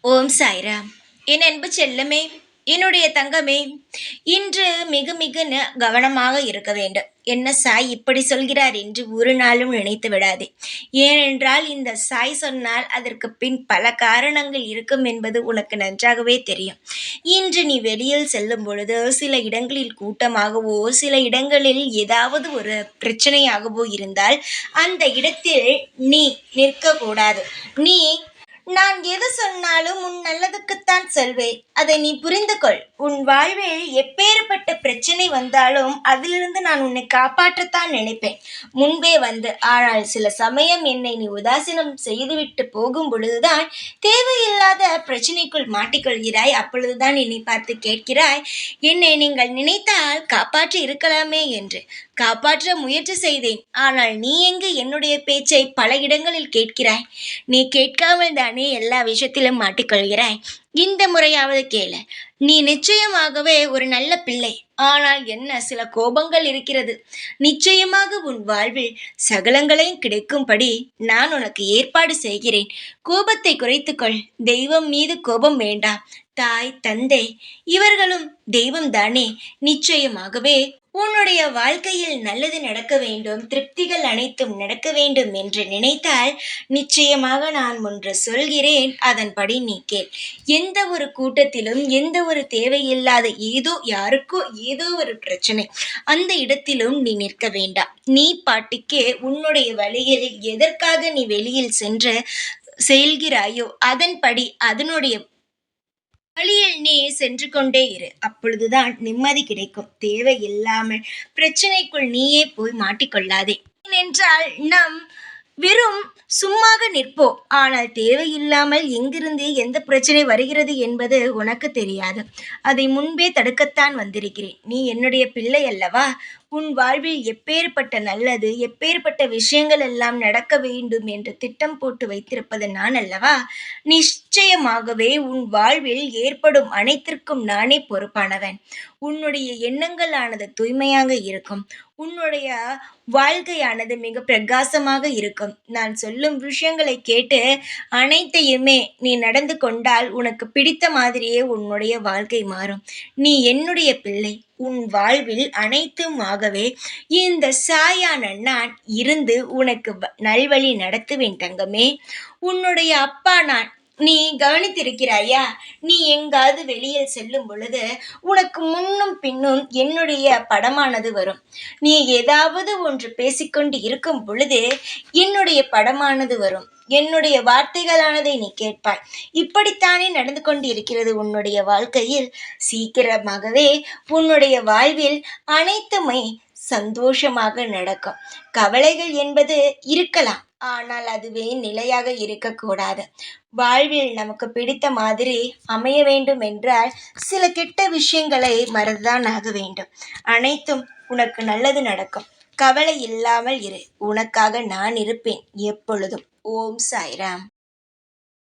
ஓம் சாய்ராம். என் அன்பு செல்லமே, என்னுடைய தங்கமே, இன்று மிக மிக கவனமாக இருக்க வேண்டும். என்ன சாய் இப்படி சொல்கிறார் என்று ஒரு நாளும் நினைத்து விடாதே. ஏனென்றால் இந்த சாய் சொன்னால் அதற்கு பின் பல காரணங்கள் இருக்கும் என்பது உனக்கு நன்றாகவே தெரியும். இன்று நீ வெளியில் செல்லும் பொழுது சில இடங்களில் கூட்டமாகவோ சில இடங்களில் ஏதாவது ஒரு பிரச்சனையாகவோ இருந்தால் அந்த இடத்தில் நீ நிற்கக்கூடாது. நீ நான் எது சொன்னாலும் உன் நல்லதுக்குத்தான் சொல்வேன். அதை நீ புரிந்து கொள். உன் வாழ்வில் எப்பேற்பட்ட பிரச்சனை வந்தாலும் அதிலிருந்து நான் உன்னை காப்பாற்றத்தான் நினைப்பேன் முன்பே வந்து. ஆனால் சில சமயம் என்னை நீ உதாசீனம் செய்துவிட்டு போகும் பொழுதுதான் தேவையில்லாத பிரச்சனைக்குள் மாட்டிக்கொள்கிறாய். அப்பொழுதுதான் என்னை பார்த்து கேட்கிறாய், என்னை நீங்கள் நினைத்தால் காப்பாற்றி இருக்கலாமே என்று. காப்பாற்ற முயற்சி செய்தேன். ஆனால் நீ எங்கு என்னுடைய பேச்சை பல இடங்களில் கேட்கிறாய்? நீ கேட்காமல் தானே எல்லா விஷயத்திலும் மாட்டிக்கொள்கிறாய். இந்த முறையாவது கேளு. நீ நிச்சயமாகவே ஒரு நல்ல பிள்ளை. ஆனால் என்ன, சில கோபங்கள் இருக்கிறது. நிச்சயமாக உன் வாழ்வில் சகலங்களையும் கிடைக்கும்படி நான் உனக்கு ஏற்பாடு செய்கிறேன். கோபத்தை குறைத்துக்கொள். தெய்வம் மீது கோபம் வேண்டாம். தாய் தந்தை இவர்களும் தெய்வம் தானே. நிச்சயமாகவே உன்னுடைய வாழ்க்கையில் நல்லது நடக்க வேண்டும், திருப்திகள் அனைத்தும் நடக்க வேண்டும் என்று நினைத்தால் நிச்சயமாக நான் ஒன்று சொல்கிறேன், அதன்படி நீ கேள். எந்த ஒரு கூட்டத்திலும் எந்த ஒரு தேவையில்லாத ஏதோ யாருக்கோ ஏதோ ஒரு பிரச்சனை அந்த இடத்திலும் நீ நிற்க வேண்டாம். நீ பாட்டிக்கே உன்னுடைய வழியில் எதற்காக நீ வெளியில் சென்று செல்கிறாயோ அதன்படி அதனுடைய வழியில் நீ சென்று கொண்டே இரு. அப்பொழுதுதான் நிம்மதி கிடைக்கும். தேவையில்லாமல் பிரச்சனைக்குள் நீயே போய் மாட்டிக்கொள்ளாதே. ஏனென்றால் நம் வெறும் சும்மாக நிற்போம். ஆனால் தேவையில்லாமல் எங்கிருந்து எந்த பிரச்சனை வருகிறது என்பது உனக்கு தெரியாது. அதை முன்பே தடுக்கத்தான் வந்திருக்கிறேன். நீ என்னுடைய பிள்ளை அல்லவா? உன் வாழ்வில் எப்பேற்பட்ட நல்லது எப்பேற்பட்ட விஷயங்கள் எல்லாம் நடக்க வேண்டும் என்று திட்டம் போட்டு வைத்திருப்பது நான் அல்லவா? நிச்சயமாகவே உன் வாழ்வில் ஏற்படும் அனைத்திற்கும் நானே பொறுப்பானவன். உன்னுடைய எண்ணங்களானது தூய்மையாக இருக்கும். உன்னுடைய வாழ்க்கையானது மிக பிரகாசமாக இருக்கும். நான் சொல்லும் விஷயங்களை கேட்டு அனைத்தையுமே நீ நடந்து கொண்டால் உனக்கு பிடித்த மாதிரியே உன்னுடைய வாழ்க்கை மாறும். நீ என்னுடைய பிள்ளை. உன் வாழ்வில் அனைத்துமாகவே இந்த சாயான நான் இருந்து உனக்கு நல்வழி நடத்துவேன் தங்கமே. உன்னுடைய அப்பா நான். நீ கவனித்திருக்கிறாயா? நீ எங்காவது வெளியில் செல்லும் பொழுது உனக்கு முன்னும் பின்னும் என்னுடைய படமானது வரும். நீ ஏதாவது ஒன்று பேசிக்கொண்டு இருக்கும் பொழுது என்னுடைய படமானது வரும். என்னுடைய வார்த்தைகளானதை நீ கேட்பாய். இப்படித்தானே நடந்து கொண்டு இருக்கிறது உன்னுடைய வாழ்க்கையில். சீக்கிரமாகவே உன்னுடைய வாழ்வில் அனைத்துமே சந்தோஷமாக நடக்கும். கவலைகள் என்பது இருக்கலாம், ஆனால் அதுவே நிலையாக இருக்கக்கூடாது. வாழ்வில் நமக்கு பிடித்த மாதிரி அமைய வேண்டும் என்றால் சில கெட்ட விஷயங்களை மறந்துதான் ஆக வேண்டும். அனைத்தும் உனக்கு நல்லது நடக்கும். கவலை இல்லாமல் இரு. உனக்காக நான் இருப்பேன் எப்பொழுதும். ஓம் சாய்ராம்.